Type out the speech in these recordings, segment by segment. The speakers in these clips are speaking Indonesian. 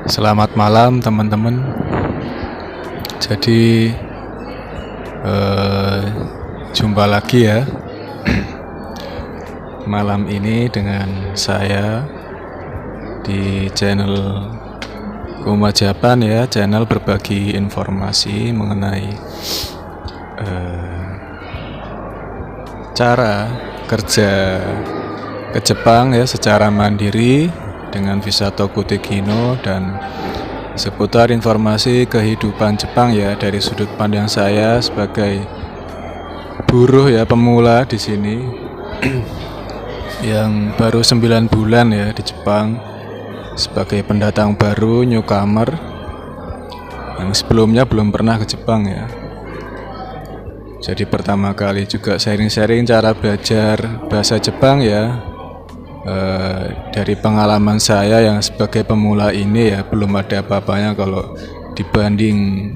Selamat malam teman-teman. Jadi eh, jumpa lagi ya malam ini dengan saya di channel Kuma Japan ya, channel berbagi informasi mengenai cara kerja ke Jepang ya secara mandiri dengan visa Tokuti Kino dan seputar informasi kehidupan Jepang ya dari sudut pandang saya sebagai buruh ya, pemula di sini yang baru 9 bulan ya di Jepang sebagai pendatang baru, newcomer yang sebelumnya belum pernah ke Jepang ya. Jadi pertama kali juga sharing-sharing cara belajar bahasa Jepang ya. Dari pengalaman saya yang sebagai pemula ini ya, belum ada apa-apanya kalau dibanding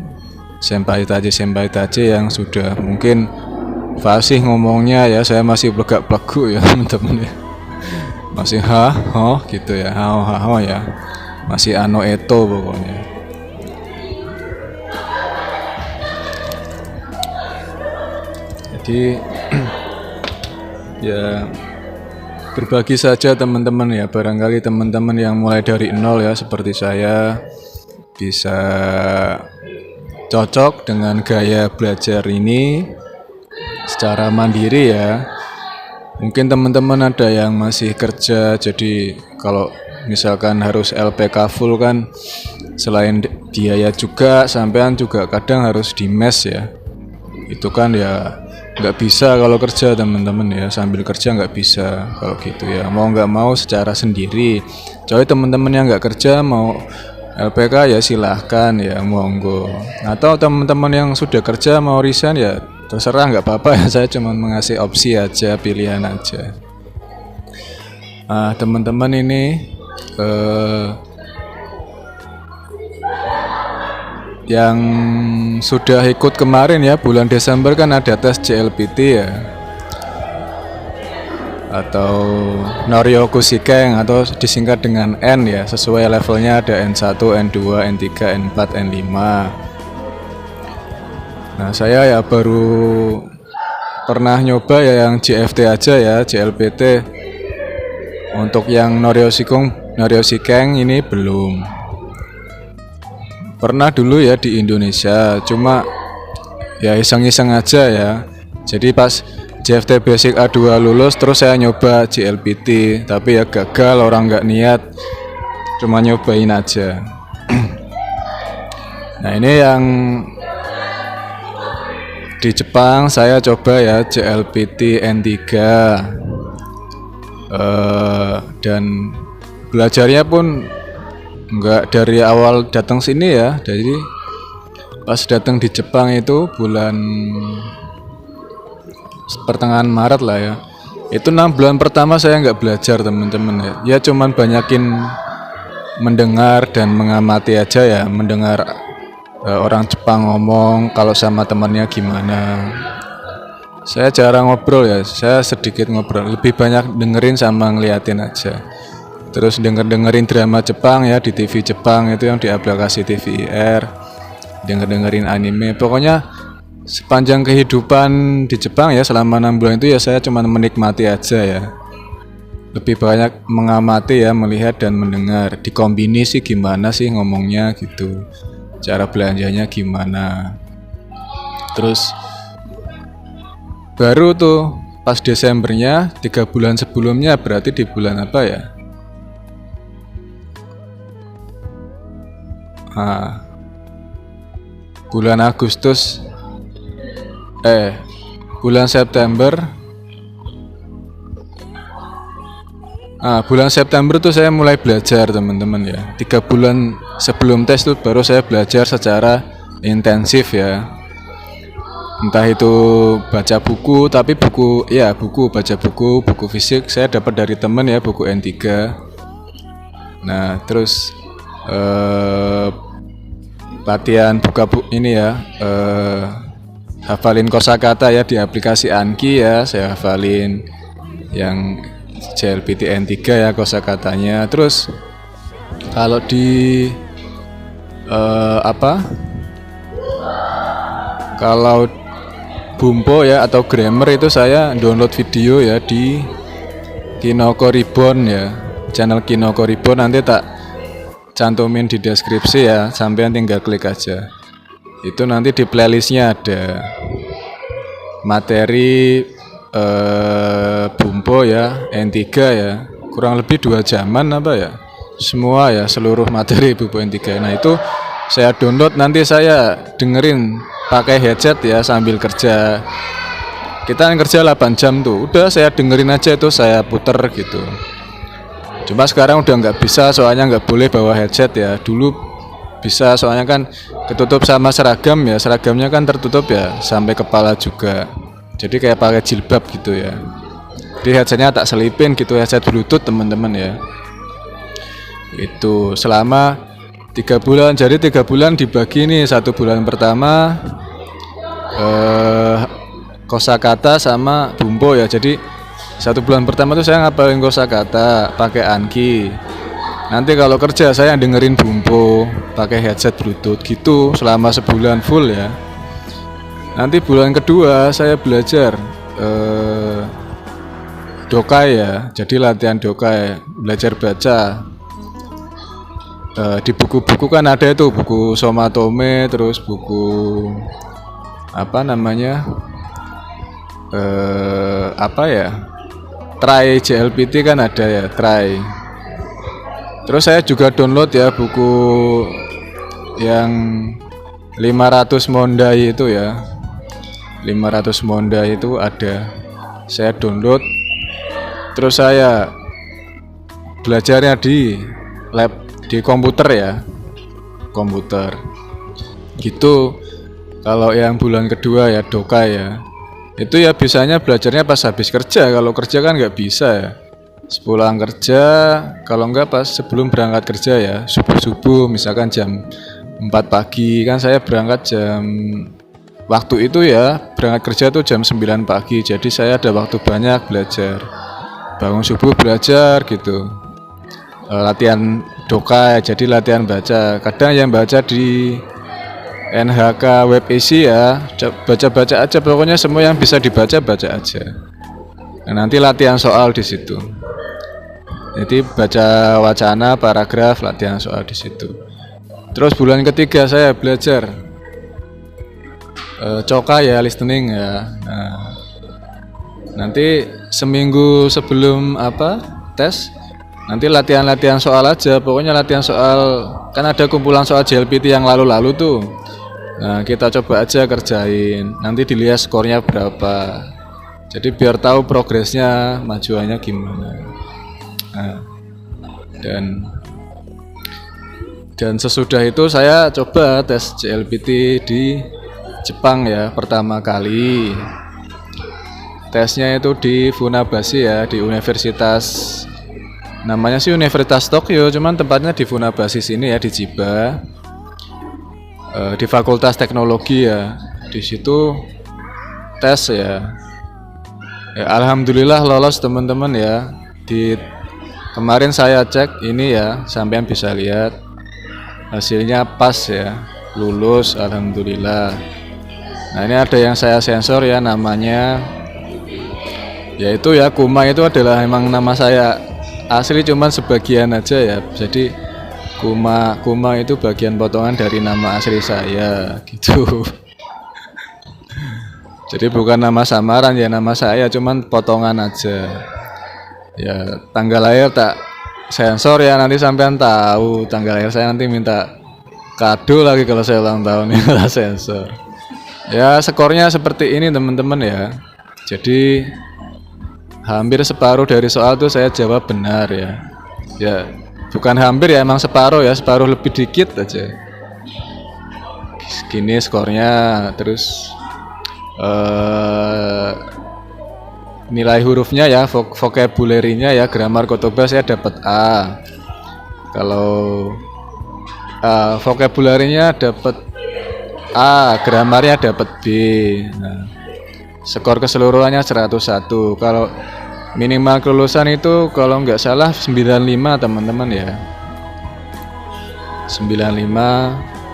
senpai taji yang sudah mungkin fasih ngomongnya ya. Saya masih belegak-belegu ya teman-teman ya, masih gitu ya, ya, masih ano eto pokoknya. Jadi ya berbagi saja teman-teman ya, barangkali teman-teman yang mulai dari nol ya seperti saya bisa cocok dengan gaya belajar ini secara mandiri ya. Mungkin teman-teman ada yang masih kerja, jadi kalau misalkan harus LPK full kan selain biaya juga sampean juga kadang harus di mes ya. Itu kan ya nggak bisa kalau kerja teman-teman ya, sambil kerja nggak bisa kalau gitu ya. Mau nggak mau secara sendiri. Coy teman-teman yang nggak kerja mau LPK ya silahkan ya, monggo. Atau teman-teman yang sudah kerja mau resign ya terserah, nggak apa-apa ya. Saya cuma mengasih opsi aja, pilihan aja. Teman-teman ini yang sudah ikut kemarin ya, bulan Desember kan ada tes JLPT ya, atau Noryoku Shiken atau disingkat dengan N ya, sesuai levelnya ada N1, N2, N3, N4, N5. Nah saya ya baru pernah nyoba ya yang JFT aja ya, JLPT. Untuk yang Noryoku-Shiken ini belum. Pernah dulu ya di Indonesia, cuma ya iseng-iseng aja ya. Jadi pas JFT Basic A2 lulus terus saya nyoba JLPT, tapi ya gagal, orang nggak niat, cuma nyobain aja. Nah ini yang di Jepang saya coba ya JLPT N3 dan belajarnya pun enggak dari awal datang sini ya. Jadi pas datang di Jepang itu bulan pertengahan Maret lah ya. Itu 6 bulan pertama saya nggak belajar teman-teman ya. Ya cuman banyakin mendengar dan mengamati aja ya. Mendengar orang Jepang ngomong, kalau sama temannya gimana. Saya jarang ngobrol ya. Saya sedikit ngobrol. Lebih banyak dengerin sama ngeliatin aja. Terus dengerin drama Jepang ya di TV Jepang itu yang di aplikasi TVR, dengerin anime. Pokoknya sepanjang kehidupan di Jepang ya selama 6 bulan itu ya saya cuma menikmati aja ya. Lebih banyak mengamati ya, melihat dan mendengar. Dikombinasi gimana sih ngomongnya gitu, cara belanjanya gimana. Terus baru tuh pas Desembernya 3 bulan sebelumnya, berarti di bulan apa ya? Bulan Agustus bulan September. Bulan September tuh saya mulai belajar teman-teman ya. 3 bulan sebelum tes tuh baru saya belajar secara intensif ya. Entah itu baca buku, tapi buku baca buku fisik saya dapat dari teman ya, buku N3. Nah terus latihan ini ya, hafalin kosakata ya di aplikasi Anki ya. Saya hafalin yang JLPT N3 ya kosakatanya. Terus kalau di apa? Kalau Bumpo ya atau Grammar itu saya download video ya di Kinoko Reborn ya. Channel Kinoko Reborn nanti tak cantumin di deskripsi ya, sampean tinggal klik aja. Itu nanti di playlistnya ada materi Bumpo ya, N3 ya, kurang lebih 2 jaman apa ya, semua ya, seluruh materi Bumpo N3. Nah itu saya download, nanti saya dengerin pakai headset ya sambil kerja. Kita kerja 8 jam tuh, udah saya dengerin aja itu, saya puter gitu. Cuma sekarang udah nggak bisa, soalnya nggak boleh bawa headset ya. Dulu bisa, soalnya kan ketutup sama seragam ya, seragamnya kan tertutup ya sampai kepala juga. Jadi kayak pakai jilbab gitu ya. Di headsetnya tak selipin gitu, headset Bluetooth teman-teman ya. Itu selama 3 bulan. Jadi 3 bulan dibagi nih, 1 bulan pertama kosakata sama Bumpo ya. Jadi 1 bulan pertama tuh saya ngapalin kosakata pakai Anki. Nanti kalau kerja saya dengerin Bumpo pakai headset Bluetooth gitu selama sebulan full ya. Nanti bulan kedua saya belajar dokai ya. Jadi latihan dokai, belajar baca. Di buku-buku kan ada itu, buku Somatome, terus buku apa namanya, apa ya, Try JLPT kan ada ya, Try. Terus saya juga download ya buku yang 500 Mondai itu ya, 500 Mondai itu ada, saya download. Terus saya belajarnya di lab, di komputer ya, komputer gitu. Kalau yang bulan kedua ya dokai ya, itu ya bisanya belajarnya pas habis kerja. Kalau kerja kan nggak bisa ya, sepulang kerja, kalau nggak pas sebelum berangkat kerja ya, subuh-subuh misalkan jam 4 pagi kan saya berangkat jam, waktu itu ya berangkat kerja tuh jam 9 pagi. Jadi saya ada waktu banyak belajar, bangun subuh belajar gitu. Latihan dokai, jadi latihan baca. Kadang yang baca di NHK Web Isi ya, baca-baca aja, pokoknya semua yang bisa dibaca baca aja. Nah, nanti latihan soal di situ. Jadi baca wacana, paragraf, latihan soal di situ. Terus bulan ketiga saya belajar coka ya, listening ya. Nah, nanti seminggu sebelum tes, nanti latihan soal aja, pokoknya latihan soal, kan ada kumpulan soal JLPT yang lalu-lalu tuh. Nah, kita coba aja kerjain, nanti dilihat skornya berapa. Jadi biar tahu progresnya, majuannya gimana. Nah, dan sesudah itu saya coba tes JLPT di Jepang ya, pertama kali. Tesnya itu di Funabashi ya, di Universitas, namanya sih Universitas Tokyo, cuman tempatnya di Funabashi sini ya, di Chiba, di Fakultas Teknologi ya. Di situ tes ya. Alhamdulillah lolos teman-teman ya. Kemarin saya cek ini ya, sampean bisa lihat hasilnya pas ya, lulus alhamdulillah. Nah ini ada yang saya sensor ya, namanya yaitu ya Kuma, itu adalah emang nama saya asli, cuman sebagian aja ya. Jadi Kuma itu bagian potongan dari nama asli saya gitu. Jadi bukan nama samaran ya, nama saya cuman potongan aja. Ya tanggal lahir tak sensor ya, nanti sampean tahu tanggal lahir saya, nanti minta kado lagi kalau saya ulang tahun ya sensor. Ya skornya seperti ini teman-teman ya. Jadi hampir separuh dari soal tuh saya jawab benar ya. Ya bukan hampir ya, emang separuh ya, separuh lebih dikit aja. Gini skornya. Terus nilai hurufnya ya, vocabulary-nya ya, grammar kotoba saya dapat A. Kalau vocabulary-nya dapat A, grammarnya dapat B. Nah, skor keseluruhannya 101. Kalau minimal kelulusan itu kalau nggak salah 95 teman-teman ya. 95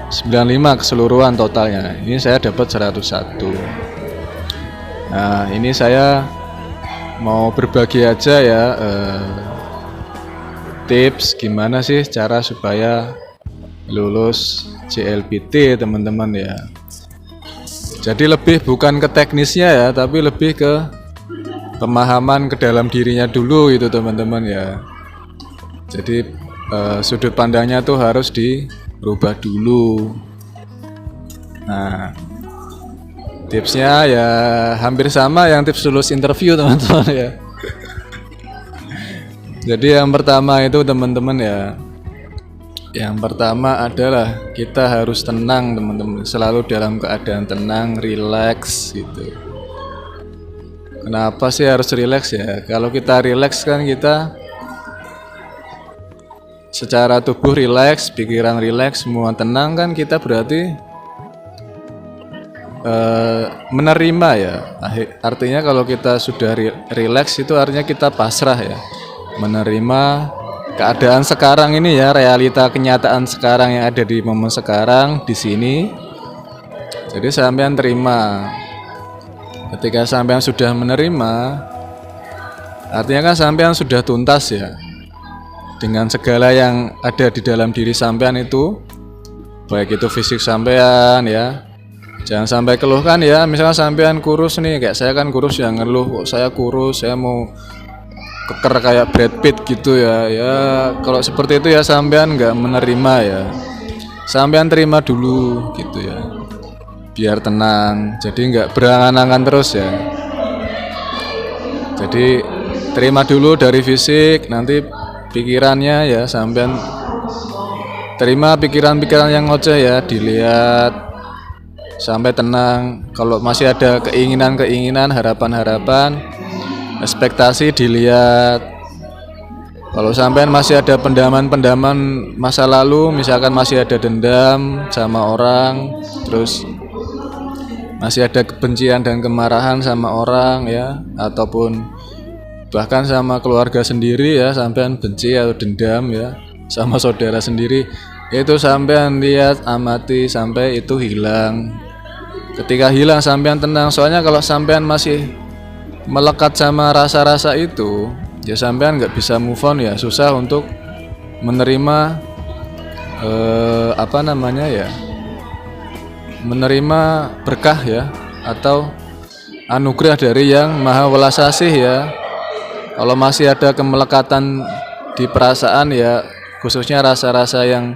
95 keseluruhan totalnya. Ini saya dapat 101. Nah, ini saya mau berbagi aja ya tips gimana sih cara supaya lulus JLPT teman-teman ya. Jadi lebih bukan ke teknisnya ya, tapi lebih ke pemahaman ke dalam dirinya dulu itu teman-teman ya. Jadi sudut pandangnya tuh harus dirubah dulu. Nah, tipsnya ya hampir sama yang tips lulus interview teman-teman ya. Jadi yang pertama itu teman-teman ya, yang pertama adalah kita harus tenang teman-teman, selalu dalam keadaan tenang, rileks gitu. Kenapa sih harus rileks ya? Kalau kita rileks kan kita secara tubuh rileks, pikiran rileks, semua tenang kan kita berarti menerima ya. Artinya kalau kita sudah rileks itu artinya kita pasrah ya, menerima keadaan sekarang ini ya, realita kenyataan sekarang yang ada di momen sekarang di sini. Jadi sampean terima. Ketika sampean sudah menerima, artinya kan sampean sudah tuntas ya dengan segala yang ada di dalam diri sampean itu, baik itu fisik sampean ya. Jangan sampai keluh kan ya, misalnya sampean kurus nih, kayak saya kan kurus ya, ngeluh kok saya kurus, saya mau keker kayak Brad Pitt gitu ya. Ya kalau seperti itu ya sampean nggak menerima ya. Sampean terima dulu gitu ya, biar tenang, jadi nggak berangan-angan terus ya. Jadi terima dulu dari fisik, nanti pikirannya ya sampean terima pikiran-pikiran yang ngoceh ya, dilihat sampai tenang. Kalau masih ada keinginan-keinginan, harapan-harapan, ekspektasi dilihat. Kalau sampean masih ada pendaman-pendaman masa lalu, misalkan masih ada dendam sama orang, terus masih ada kebencian dan kemarahan sama orang ya, ataupun bahkan sama keluarga sendiri ya, sampean benci atau dendam ya sama saudara sendiri, itu sampean lihat, amati sampai itu hilang. Ketika hilang sampean tenang, soalnya kalau sampean masih melekat sama rasa-rasa itu ya sampean nggak bisa move on ya, susah untuk menerima menerima berkah ya, atau anugerah dari yang maha welas asih ya. Kalau masih ada kemelekatan di perasaan ya, khususnya rasa-rasa yang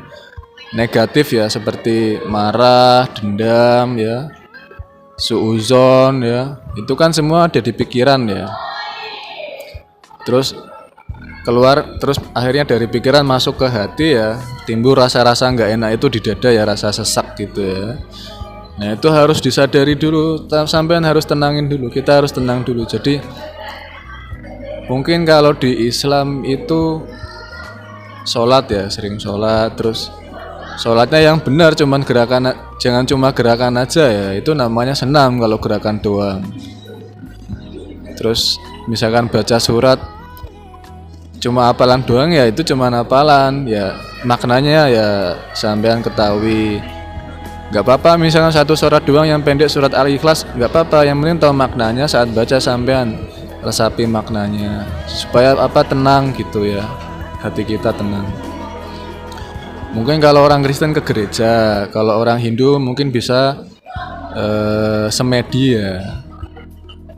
negatif ya, seperti marah, dendam ya, suuzon ya, itu kan semua ada di pikiran ya. Terus keluar, terus akhirnya dari pikiran masuk ke hati ya, timbul rasa-rasa nggak enak itu di dada ya, rasa sesak gitu ya. Nah itu harus disadari dulu, sampean harus tenangin dulu, kita harus tenang dulu. Jadi mungkin kalau di Islam itu sholat ya, sering sholat, terus sholatnya yang benar, cuman gerakan, jangan cuma gerakan aja ya, itu namanya senam kalau gerakan doang. Terus misalkan baca surat cuma hafalan doang ya, itu cuma hafalan ya, maknanya ya sampean ketahui. Nggak apa-apa misalkan satu surat doang yang pendek, surat Al-Ikhlas, nggak apa-apa, yang penting tahu maknanya, saat baca sampean resapi maknanya supaya tenang gitu ya, hati kita tenang. Mungkin kalau orang Kristen ke gereja, kalau orang Hindu mungkin bisa semedi ya,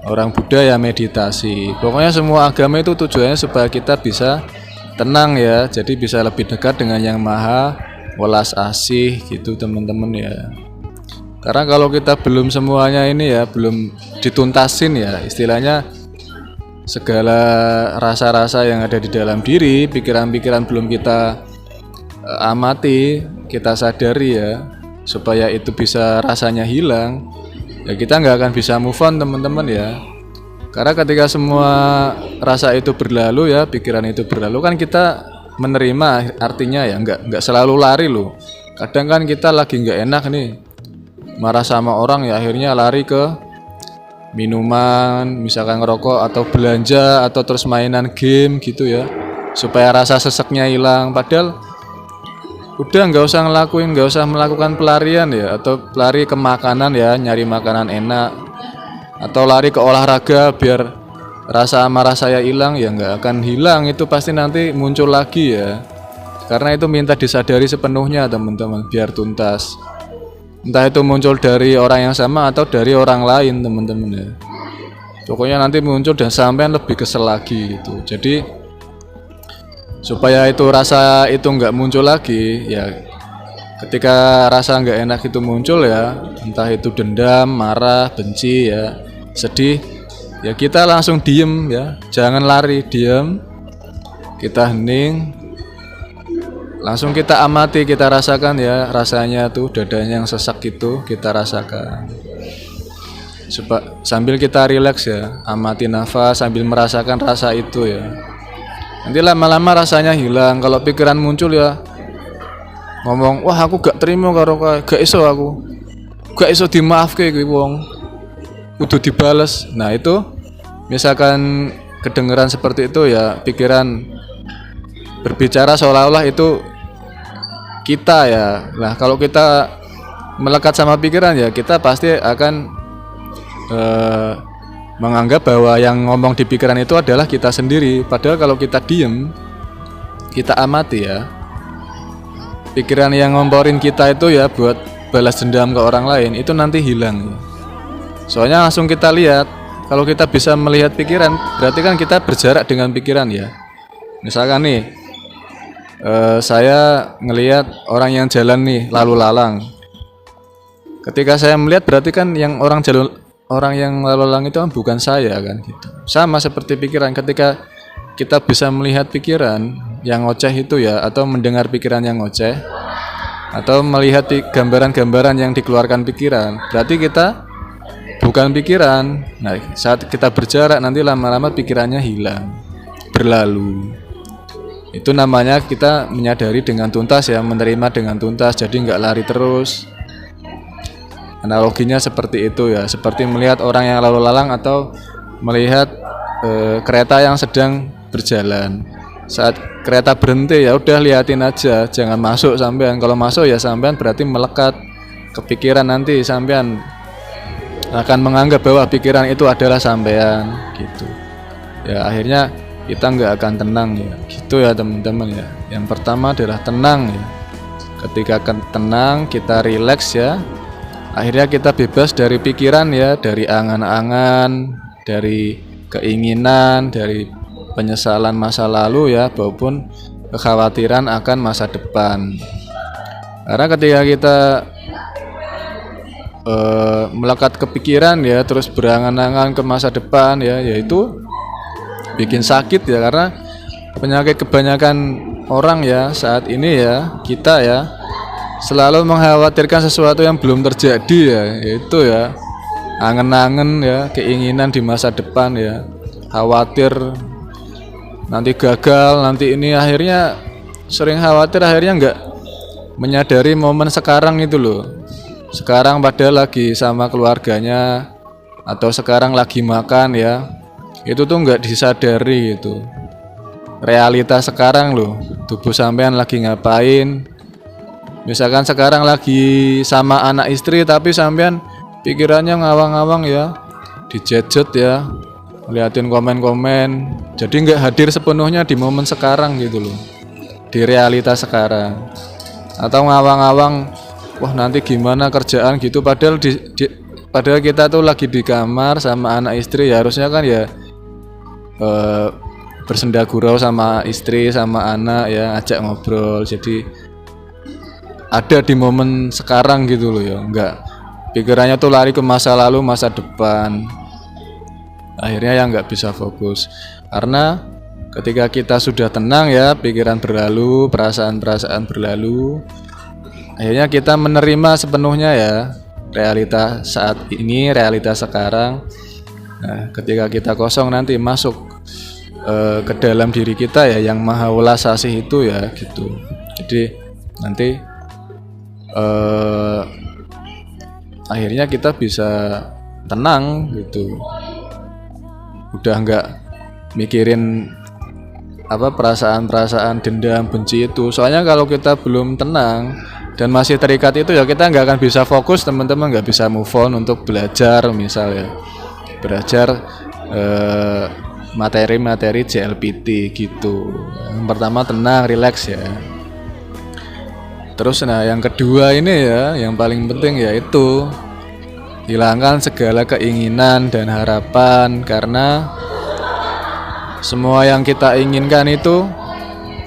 orang Buddha ya meditasi. Pokoknya semua agama itu tujuannya supaya kita bisa tenang ya, jadi bisa lebih dekat dengan yang maha welas asih gitu teman-teman ya. Karena kalau kita belum semuanya ini ya, belum dituntasin ya, istilahnya segala rasa-rasa yang ada di dalam diri, pikiran-pikiran belum kita amati, kita sadari ya, supaya itu bisa rasanya hilang ya, kita nggak akan bisa move on teman-teman ya. Karena ketika semua rasa itu berlalu ya, pikiran itu berlalu kan kita menerima, artinya ya nggak selalu lari loh. Kadang kan kita lagi nggak enak nih, marah sama orang ya, akhirnya lari ke minuman, misalkan ngerokok atau belanja atau terus mainan game gitu ya, supaya rasa seseknya hilang. Padahal udah nggak usah melakukan pelarian ya, atau lari ke makanan ya, nyari makanan enak, atau lari ke olahraga biar rasa amarah saya hilang. Ya nggak akan hilang, itu pasti nanti muncul lagi ya. Karena itu minta disadari sepenuhnya teman-teman, biar tuntas. Entah itu muncul dari orang yang sama atau dari orang lain teman-teman ya. Pokoknya nanti muncul dan sampean lebih kesel lagi gitu. Jadi supaya itu rasa itu nggak muncul lagi ya, ketika rasa nggak enak itu muncul ya, entah itu dendam, marah, benci ya, sedih ya, kita langsung diem ya, jangan lari, diem, kita hening, langsung kita amati, kita rasakan ya, rasanya tuh dadanya yang sesak itu kita rasakan. Sambil kita rileks ya, amati nafas sambil merasakan rasa itu ya. Nanti lama-lama rasanya hilang. Kalau pikiran muncul ya ngomong, wah aku gak terima karo gak iso, aku gak iso dimaafke kuwi wong, kudu dibales. Nah itu misalkan kedengeran seperti itu ya, pikiran berbicara seolah-olah itu kita ya. Nah kalau kita melekat sama pikiran ya, kita pasti akan menganggap bahwa yang ngomong di pikiran itu adalah kita sendiri. Padahal kalau kita diem, kita amati ya, pikiran yang ngomporin kita itu ya buat balas dendam ke orang lain, itu nanti hilang. Soalnya langsung kita lihat, kalau kita bisa melihat pikiran, berarti kan kita berjarak dengan pikiran ya. Misalkan nih, saya ngelihat orang yang jalan nih lalu lalang. Ketika saya melihat, berarti kan yang orang yang lalu lalang itu kan bukan saya kan gitu. Sama seperti pikiran, ketika kita bisa melihat pikiran yang ngoceh itu ya, atau mendengar pikiran yang ngoceh, atau melihat gambaran-gambaran yang dikeluarkan pikiran, berarti kita bukan pikiran. Nah, saat kita berjarak nanti lama-lama pikirannya hilang, berlalu. Itu namanya kita menyadari dengan tuntas ya, menerima dengan tuntas, jadi nggak lari terus. Analoginya seperti itu ya, seperti melihat orang yang lalu lalang atau melihat kereta yang sedang berjalan. Saat kereta berhenti ya udah liatin aja, jangan masuk sampean. Kalau masuk ya sampean berarti melekat ke pikiran, nanti sampean akan menganggap bahwa pikiran itu adalah sampean gitu. Ya akhirnya kita nggak akan tenang ya, gitu ya teman-teman ya. Yang pertama adalah tenang ya. Ketika tenang, kita rileks ya, akhirnya kita bebas dari pikiran ya, dari angan-angan, dari keinginan, dari penyesalan masa lalu ya, maupun kekhawatiran akan masa depan. Karena ketika kita melekat ke pikiran ya, terus berangan-angan ke masa depan ya, yaitu bikin sakit ya. Karena penyakit kebanyakan orang ya saat ini ya, kita ya selalu mengkhawatirkan sesuatu yang belum terjadi ya, yaitu ya angen-angen ya, keinginan di masa depan ya, khawatir nanti gagal, nanti ini, akhirnya sering khawatir, akhirnya nggak menyadari momen sekarang itu loh. Sekarang padahal lagi sama keluarganya, atau sekarang lagi makan ya, itu tuh nggak disadari gitu. Realitas sekarang loh, tubuh sampean lagi ngapain. Misalkan sekarang lagi sama anak istri, tapi sampean pikirannya ngawang-ngawang ya, dijejet ya, liatin komen-komen, jadi nggak hadir sepenuhnya di momen sekarang gitu loh, di realitas sekarang. Atau ngawang-ngawang, wah nanti gimana kerjaan gitu, padahal padahal kita tuh lagi di kamar sama anak istri ya, harusnya kan ya bersenda gurau sama istri sama anak ya, ajak ngobrol, jadi ada di momen sekarang gitu loh ya, enggak pikirannya tuh lari ke masa lalu, masa depan. Akhirnya ya nggak bisa fokus. Karena ketika kita sudah tenang ya, pikiran berlalu, perasaan-perasaan berlalu, akhirnya kita menerima sepenuhnya ya realitas saat ini, realitas sekarang. Nah, ketika kita kosong nanti masuk ke dalam diri kita ya, yang maha welas asih itu ya gitu. Jadi nanti akhirnya kita bisa tenang gitu, udah nggak mikirin perasaan-perasaan dendam, benci itu. Soalnya kalau kita belum tenang dan masih terikat itu ya kita nggak akan bisa fokus, teman-teman nggak bisa move on untuk belajar misalnya belajar materi-materi JLPT gitu. Yang pertama tenang, rileks ya. Terus yang kedua ini ya, yang paling penting yaitu hilangkan segala keinginan dan harapan, karena semua yang kita inginkan itu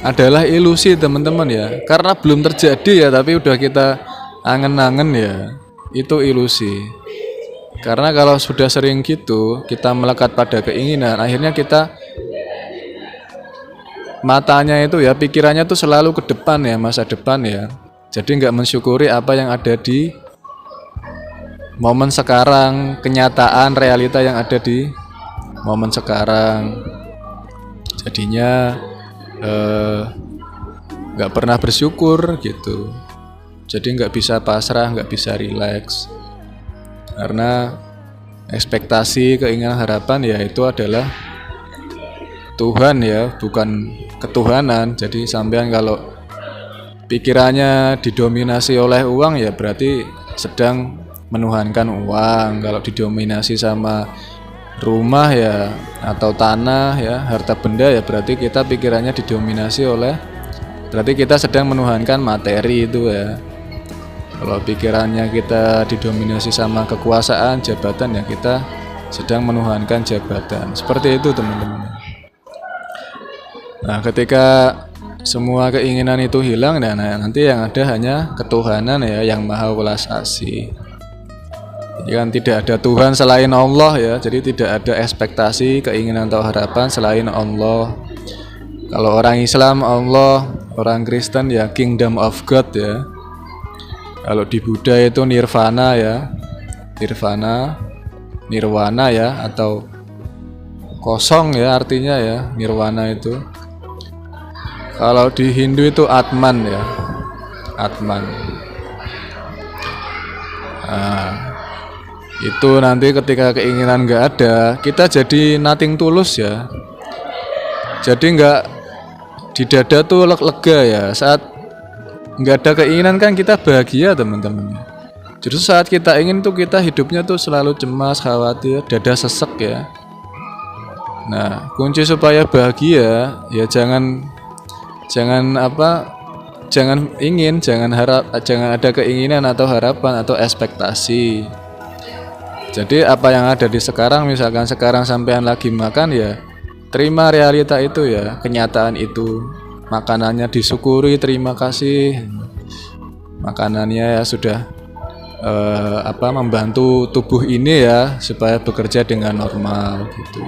adalah ilusi teman-teman ya. Karena belum terjadi ya, tapi udah kita angen-angen ya, itu ilusi. Karena kalau sudah sering gitu, kita melekat pada keinginan, akhirnya kita matanya itu ya, pikirannya tuh selalu ke depan ya, masa depan ya. Jadi nggak mensyukuri apa yang ada di momen sekarang, kenyataan, realita yang ada di momen sekarang. Jadinya nggak pernah bersyukur gitu. Jadi nggak bisa pasrah, nggak bisa rileks. Karena ekspektasi, keinginan, harapan ya itu adalah Tuhan ya, bukan ketuhanan. Jadi sampean kalau pikirannya didominasi oleh uang ya berarti sedang menuhankan uang. Kalau didominasi sama rumah ya atau tanah ya, harta benda ya berarti kita pikirannya didominasi oleh, berarti kita sedang menuhankan materi itu ya. Kalau pikirannya kita didominasi sama kekuasaan, jabatan ya kita sedang menuhankan jabatan. Seperti itu teman-teman. Nah, ketika semua keinginan itu hilang, nah nanti yang ada hanya ketuhanan ya, yang maha welas asih. Jadi kan tidak ada Tuhan selain Allah ya, jadi tidak ada ekspektasi, keinginan atau harapan selain Allah. Kalau orang Islam Allah, orang Kristen ya Kingdom of God ya. Kalau di Buddha itu nirvana ya, nirwana ya, atau kosong ya artinya ya, nirwana itu. Kalau di Hindu itu Atman ya, Atman. Nah, itu nanti ketika keinginan nggak ada, kita jadi nothing tulus ya. Jadi nggak, di dada tuh lega ya. Saat nggak ada keinginan kan kita bahagia teman-teman. Justru saat kita ingin tuh kita hidupnya tuh selalu cemas, khawatir, dada sesek ya. Nah, kunci supaya bahagia ya jangan ingin, jangan ada keinginan atau harapan atau ekspektasi. Jadi apa yang ada di sekarang, misalkan sekarang sampean lagi makan ya, terima realita itu ya, kenyataan itu. Makanannya disyukuri, terima kasih. Makanannya ya sudah membantu tubuh ini ya supaya bekerja dengan normal gitu.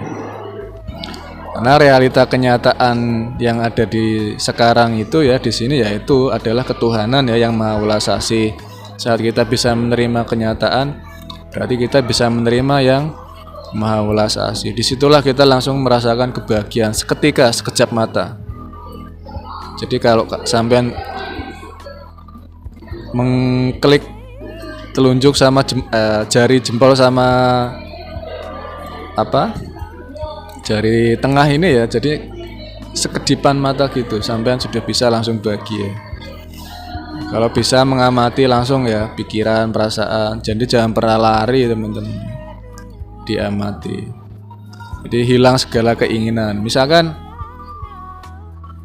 Karena realita kenyataan yang ada di sekarang itu ya, di sini ya itu adalah ketuhanan ya yang maha welas asih. Saat kita bisa menerima kenyataan, berarti kita bisa menerima yang maha welas asih. Disitulah kita langsung merasakan kebahagiaan seketika, sekejap mata. Jadi kalau sampean mengklik telunjuk sama jari jempol sama jari tengah ini ya, jadi sekedipan mata gitu sampean sudah bisa langsung bahagia. Kalau bisa mengamati langsung ya pikiran, perasaan. Jadi jangan pernah lari teman-teman, diamati. Jadi hilang segala keinginan. Misalkan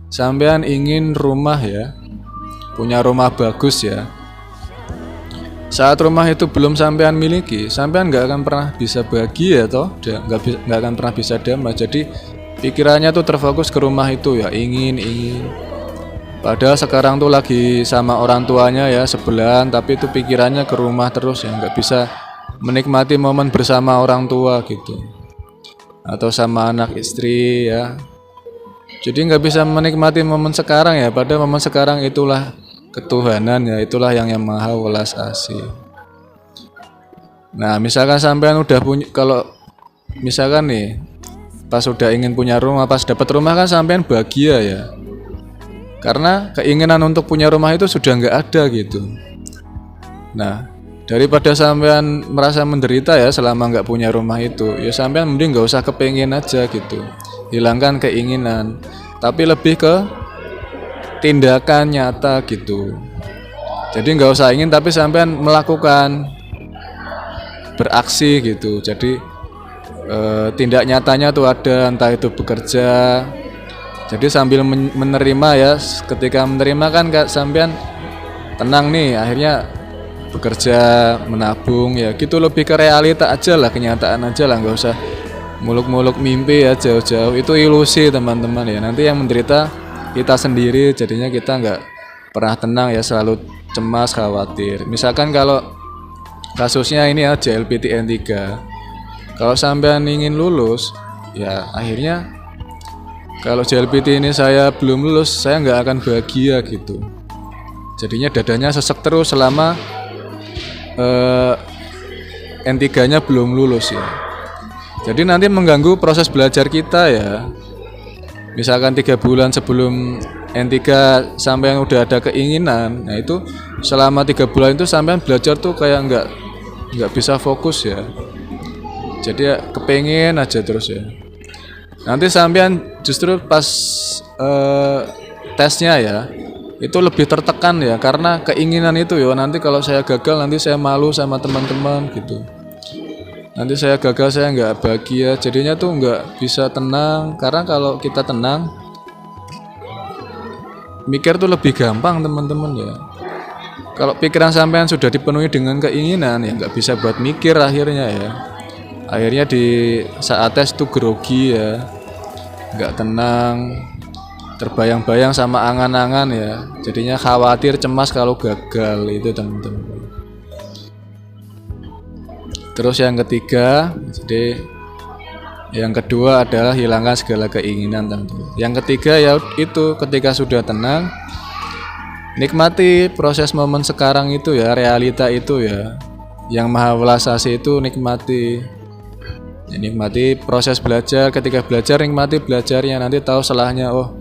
sampean ingin rumah ya, punya rumah bagus ya. Saat rumah itu belum sampean miliki, sampean nggak akan pernah bisa bahagia toh, nggak akan pernah bisa damai. Jadi pikirannya tuh terfokus ke rumah itu ya, ingin. Padahal sekarang tuh lagi sama orang tuanya ya sebelahan, tapi itu pikirannya ke rumah terus ya, nggak bisa menikmati momen bersama orang tua gitu, atau sama anak istri ya. Jadi nggak bisa menikmati momen sekarang ya, pada momen sekarang itulah ketuhanan ya, itulah yang maha welas asih. Nah, misalkan sampean udah punya, kalau misalkan nih pas udah ingin punya rumah, pas dapat rumah kan sampean bahagia ya, karena keinginan untuk punya rumah itu sudah nggak ada gitu. Nah, daripada sampean merasa menderita ya selama nggak punya rumah itu, ya sampean mending nggak usah kepengin aja gitu, hilangkan keinginan. tapi lebih ke tindakan nyata gitu. Jadi nggak usah ingin tapi sampean melakukan, beraksi gitu. Jadi tindak nyatanya tuh ada, entah itu bekerja. Jadi sambil menerima ya, ketika menerima kan sampean tenang nih, akhirnya bekerja, menabung ya gitu, lebih ke realita aja lah, kenyataan aja lah, nggak usah muluk-muluk mimpi ya jauh-jauh, itu ilusi teman-teman ya. Nanti yang menderita kita sendiri, jadinya kita nggak pernah tenang ya, selalu cemas, khawatir. Misalkan kalau kasusnya ini aja LPTN 3, kalau sampean ingin lulus ya akhirnya kalau JLPT ini saya belum lulus, saya nggak akan bahagia gitu. Jadinya dadanya sesek terus selama N3-nya belum lulus ya. Jadi nanti mengganggu proses belajar kita ya. Misalkan 3 bulan sebelum N3 sampai yang udah ada keinginan, nah itu selama 3 bulan itu sampai belajar tuh kayak nggak bisa fokus ya. Jadi ya kepengen aja terus ya. Nanti sampean justru pas tesnya ya itu lebih tertekan ya, karena keinginan itu ya, nanti kalau saya gagal nanti saya malu sama teman-teman gitu. Nanti saya gagal, saya nggak bahagia, jadinya tuh nggak bisa tenang. Karena kalau kita tenang, mikir tuh lebih gampang teman-teman ya. Kalau pikiran sampean sudah dipenuhi dengan keinginan ya nggak bisa buat mikir akhirnya ya. Akhirnya di saat tes tuh grogi ya, nggak tenang, terbayang-bayang sama angan-angan ya. Jadinya khawatir, cemas kalau gagal itu teman-teman. Terus yang ketiga, jadi yang kedua adalah hilangkan segala keinginan teman-teman. Yang ketiga ya itu ketika sudah tenang, nikmati proses momen sekarang itu ya, realita itu ya. Yang Maha Welas Asih itu nikmati. Ya, nikmati proses belajar, ketika belajar nikmati belajarnya, nanti tahu salahnya, oh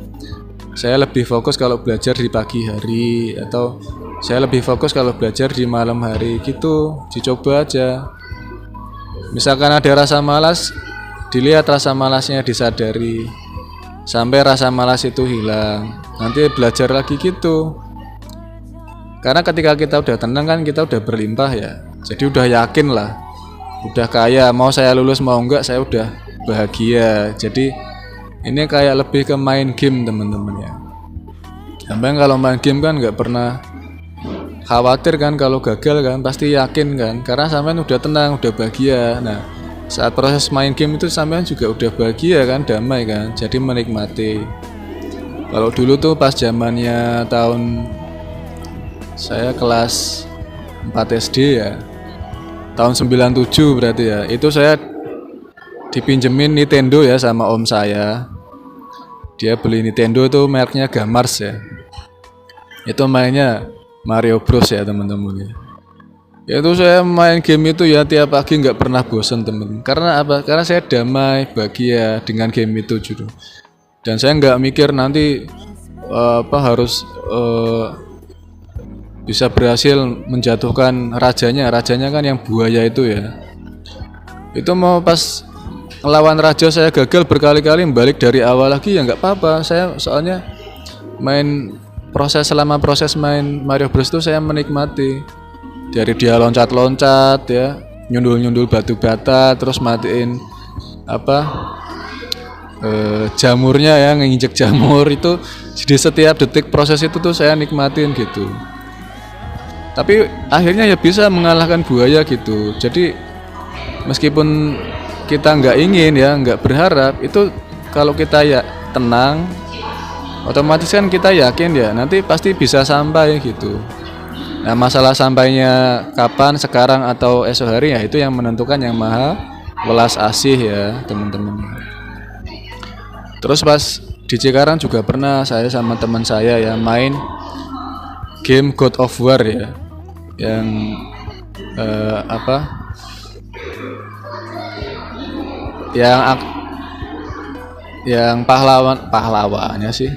saya lebih fokus kalau belajar di pagi hari, atau saya lebih fokus kalau belajar di malam hari gitu. Dicoba aja. Misalkan ada rasa malas, dilihat rasa malasnya, disadari sampai rasa malas itu hilang. Nanti belajar lagi gitu. Karena ketika kita udah tenang kan kita udah berlimpah ya. Jadi udah yakin lah, udah kaya, mau saya lulus mau enggak saya udah bahagia. Jadi ini kayak lebih ke main game teman-teman ya. Sampai kalau main game kan nggak pernah khawatir kan kalau gagal kan, pasti yakin kan, karena sampean udah tenang, udah bahagia. Nah saat proses main game itu sampean juga udah bahagia kan, damai kan, jadi menikmati. Kalau dulu tuh pas zamannya tahun saya kelas 4 SD ya, tahun 97 berarti ya, itu saya dipinjemin Nintendo ya sama om saya. Dia beli Nintendo tuh mereknya Gamars ya, itu mainnya Mario Bros ya teman-teman ya. Itu saya main game itu ya tiap pagi nggak pernah bosan teman. Karena apa? Karena saya damai, bahagia dengan game itu gitu. Dan saya nggak mikir nanti harus bisa berhasil menjatuhkan rajanya. Rajanya kan yang buaya itu ya. Itu mau pas ngelawan raja saya gagal berkali-kali, balik dari awal lagi ya nggak apa-apa. Saya soalnya selama proses main Mario Bros itu saya menikmati. Dari dia loncat-loncat ya, nyundul-nyundul batu bata, terus matiin jamurnya ya, nginjek jamur itu. Di setiap detik proses itu tuh saya nikmatin gitu. Tapi akhirnya ya bisa mengalahkan buaya gitu. Jadi meskipun kita nggak ingin ya, nggak berharap, itu kalau kita ya tenang, otomatis kan kita yakin ya nanti pasti bisa sampai gitu. Nah masalah sampainya kapan, sekarang atau esok hari ya itu yang menentukan yang Maha Welas Asih ya teman-teman. Terus pas di Cikarang juga pernah saya sama teman saya ya main game God of War ya, yang yang pahlawannya sih.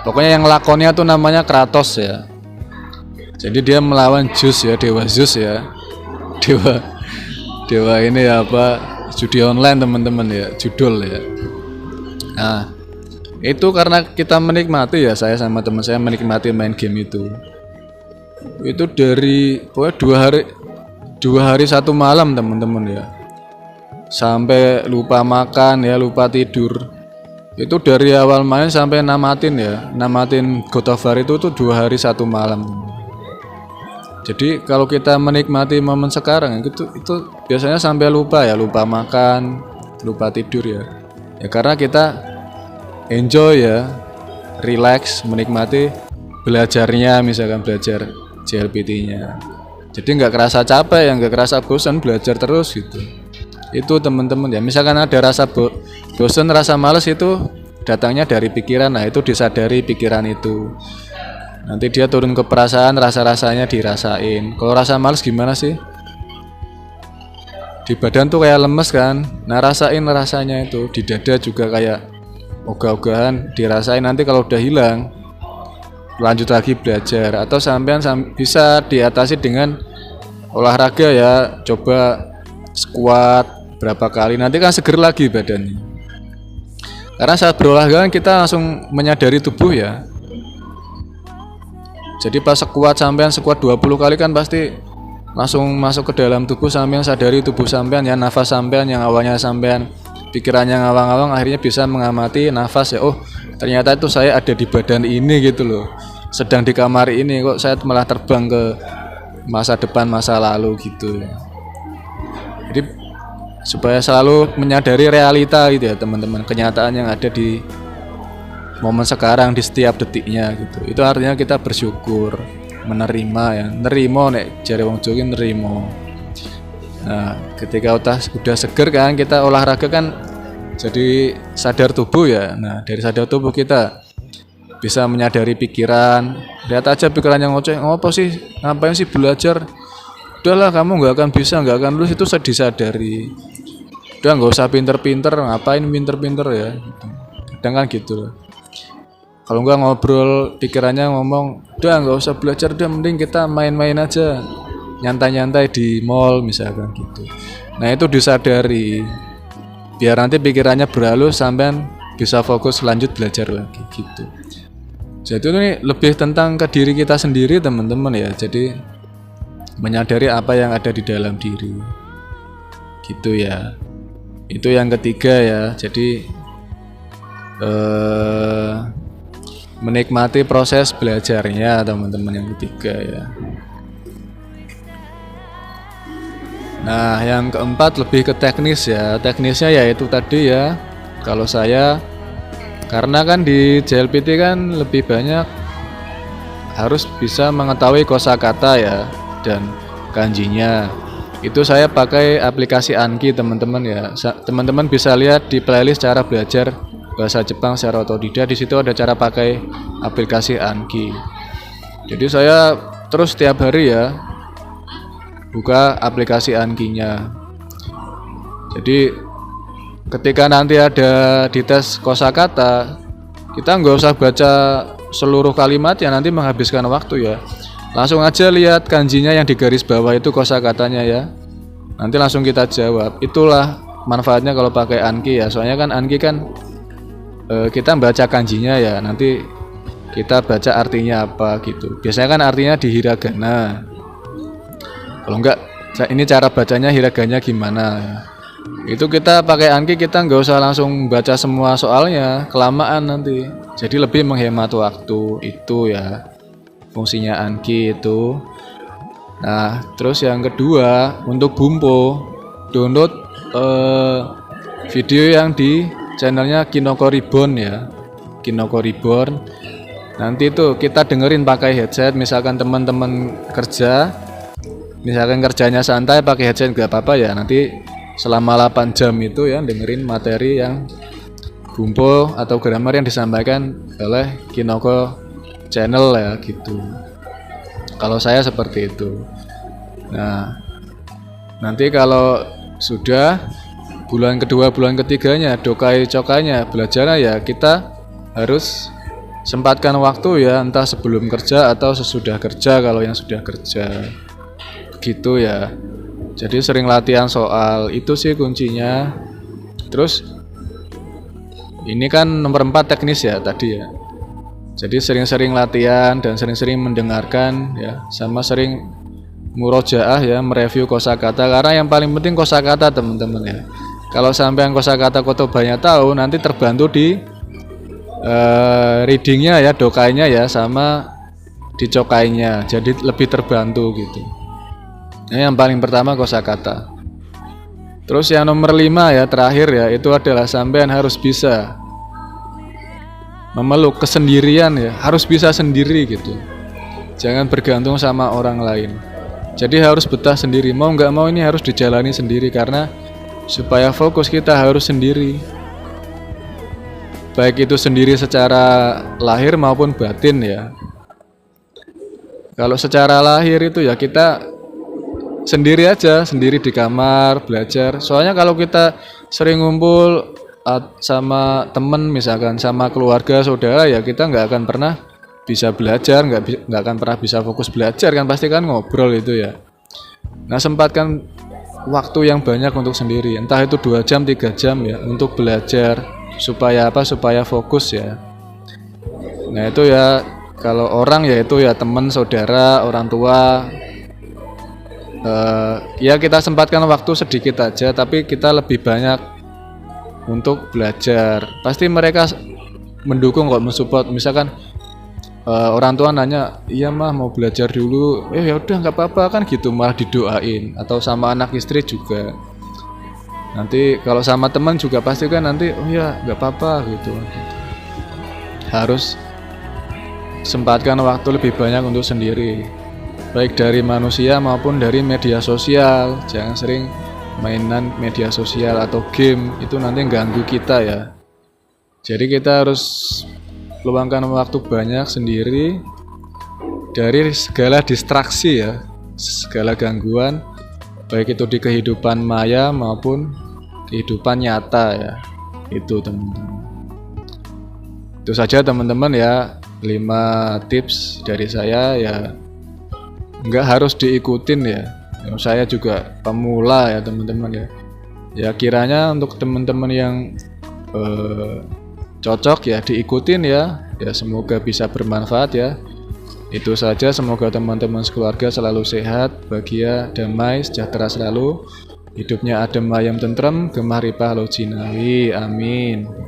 Pokoknya yang lakonnya tuh namanya Kratos ya. Jadi dia melawan Zeus ya, dewa Zeus ya. Dewa ini ya judi online teman-teman ya, judul ya. Nah, Itu karena kita menikmati ya, saya sama teman saya menikmati main game itu. Itu dari pokoknya 2 hari 1 malam teman-teman ya. Sampai lupa makan ya, lupa tidur. Itu dari awal main sampai namatin ya, namatin God of War itu tuh 2 hari 1 malam. Jadi kalau kita menikmati momen sekarang itu biasanya sampai lupa ya, lupa makan, lupa tidur ya. Ya karena kita enjoy ya, relax, menikmati belajarnya, misalkan belajar JLPT-nya. Jadi nggak kerasa capek ya, nggak kerasa bosan belajar terus gitu. Itu teman-teman ya, misalkan ada rasa bosan, rasa males itu datangnya dari pikiran. Nah itu disadari pikiran itu. Nanti dia turun ke perasaan, rasa-rasanya dirasain. Kalau rasa males gimana sih? Di badan tuh kayak lemes kan. Nah rasain rasanya itu. Di dada juga kayak ogah-ogahan, dirasain. Nanti kalau udah hilang, lanjut lagi belajar. Atau sampean bisa diatasi dengan olahraga ya. Coba squat berapa kali, nanti kan seger lagi badannya. Karena saat berolahraga kita langsung menyadari tubuh ya. Jadi pas squat 20 kali kan pasti langsung masuk ke dalam tubuh, sampean sadari tubuh sampean ya, nafas sampean yang awalnya sampean pikirannya ngawang-ngawang akhirnya bisa mengamati nafas ya. Oh, ternyata itu saya ada di badan ini gitu loh. Sedang di kamar ini kok saya malah terbang ke masa depan, masa lalu gitu. Jadi supaya selalu menyadari realita gitu ya teman-teman, kenyataan yang ada di momen sekarang di setiap detiknya gitu. Itu artinya kita bersyukur, menerima ya, nerimo nek jare wong Jawa nerimo. Nah, ketika udah seger kan kita olahraga kan jadi sadar tubuh ya. Nah, dari sadar tubuh kita bisa menyadari pikiran. Lihat aja pikiran yang ngoceh, ngopo sih? Ngapain sih belajar? Udahlah kamu nggak akan bisa, nggak akan lulus, itu disadari. Udah nggak usah pinter-pinter, ngapain pinter-pinter ya? Kadang kan gitu. Kalau nggak ngobrol, pikirannya ngomong, udah nggak usah belajar, udah mending kita main-main aja, nyantai-nyantai di mall misalkan gitu. Nah itu disadari, biar nanti pikirannya beralih sampai bisa fokus lanjut belajar lagi gitu. Jadi ini lebih tentang ke diri kita sendiri teman-teman ya. Jadi menyadari apa yang ada di dalam diri gitu ya. Itu yang ketiga ya. Jadi menikmati proses belajarnya teman-teman, yang ketiga ya. Nah yang keempat lebih ke teknis ya. Teknisnya yaitu tadi ya, kalau saya karena kan di JLPT kan lebih banyak harus bisa mengetahui kosakata ya dan kanjinya. Itu saya pakai aplikasi Anki teman-teman ya. Teman-teman bisa lihat di playlist cara belajar bahasa Jepang secara otodidak. Di situ ada cara pakai aplikasi Anki. Jadi saya terus setiap hari ya buka aplikasi Ankinya. Jadi ketika nanti ada di tes kosakata, kita nggak usah baca seluruh kalimat yang nanti menghabiskan waktu ya. Langsung aja lihat kanjinya yang di garis bawah itu kosakatanya ya. Nanti langsung kita jawab. Itulah manfaatnya kalau pakai Anki ya. Soalnya kan Anki kan kita baca kanjinya ya, nanti kita baca artinya apa gitu. Biasanya kan artinya di hiragana. Kalau enggak, ini cara bacanya hiraganya gimana ya. Itu kita pakai Anki, kita nggak usah langsung baca semua soalnya, kelamaan nanti. Jadi lebih menghemat waktu itu ya fungsinya Anki itu. Nah terus yang kedua untuk Bumpo, download video yang di channelnya Kinoko Reborn ya, Kinoko Reborn. Nanti itu kita dengerin pakai headset, misalkan teman-teman kerja, misalkan kerjanya santai pakai headset nggak apa-apa ya. Nanti selama 8 jam itu ya dengerin materi yang Bumpo atau grammar yang disampaikan oleh Kinoko channel ya gitu. Kalau saya seperti itu. Nah nanti kalau sudah bulan kedua, bulan ketiganya, dokai cokanya, belajarnya ya kita harus sempatkan waktu ya, entah sebelum kerja atau sesudah kerja kalau yang sudah kerja gitu ya. Jadi sering latihan soal, itu sih kuncinya. Terus Ini kan nomor 4 teknis ya tadi ya. Jadi sering-sering latihan dan sering-sering mendengarkan ya, sama sering murojaah ya, mereview kosakata, karena yang paling penting kosakata teman-teman ya. Kalau sampai kosakata banyak tahu, nanti terbantu di readingnya ya, dokainya ya, sama di cokainya, jadi lebih terbantu gitu. Nah, yang paling pertama kosakata. Terus yang nomor 5 ya, terakhir ya, itu adalah sampean harus bisa memeluk kesendirian ya, harus bisa sendiri gitu. Jangan bergantung sama orang lain. Jadi harus betah sendiri, mau nggak mau ini harus dijalani sendiri, karena supaya fokus kita harus sendiri. Baik itu sendiri secara lahir maupun batin ya. Kalau secara lahir itu ya kita sendiri aja, sendiri di kamar belajar. Soalnya kalau kita sering ngumpul sama temen misalkan, sama keluarga saudara ya, kita nggak akan pernah bisa belajar, nggak akan pernah bisa fokus belajar kan, pasti kan ngobrol itu ya. Nah, sempatkan waktu yang banyak untuk sendiri, entah itu 2 jam 3 jam ya, untuk belajar supaya apa, supaya fokus ya. Nah itu ya, kalau orang ya itu ya teman, saudara, orang tua, ya kita sempatkan waktu sedikit aja, tapi kita lebih banyak untuk belajar. Pasti mereka mendukung kok, mensupport. Misalkan orang tua nanya, iya mah mau belajar dulu, ya udah nggak apa-apa kan gitu, malah didoain. Atau sama anak istri juga, nanti kalau sama teman juga pasti kan nanti, oh ya nggak apa-apa gitu. Harus sempatkan waktu lebih banyak untuk sendiri, baik dari manusia maupun dari media sosial. Jangan sering mainan media sosial atau game, itu nanti ganggu kita ya. Jadi kita harus luangkan waktu banyak sendiri dari segala distraksi ya, segala gangguan, baik itu di kehidupan maya maupun kehidupan nyata ya. Itu teman-teman. Itu saja teman-teman ya, 5 tips dari saya ya, nggak harus diikutin ya. Saya juga pemula ya teman-teman ya. Ya kiranya untuk teman-teman yang cocok ya diikutin ya. Ya semoga bisa bermanfaat ya. Itu saja, semoga teman-teman sekeluarga selalu sehat, bahagia, damai, sejahtera selalu. Hidupnya adem ayem tentrem, gemah ripah lo jinawi. Amin.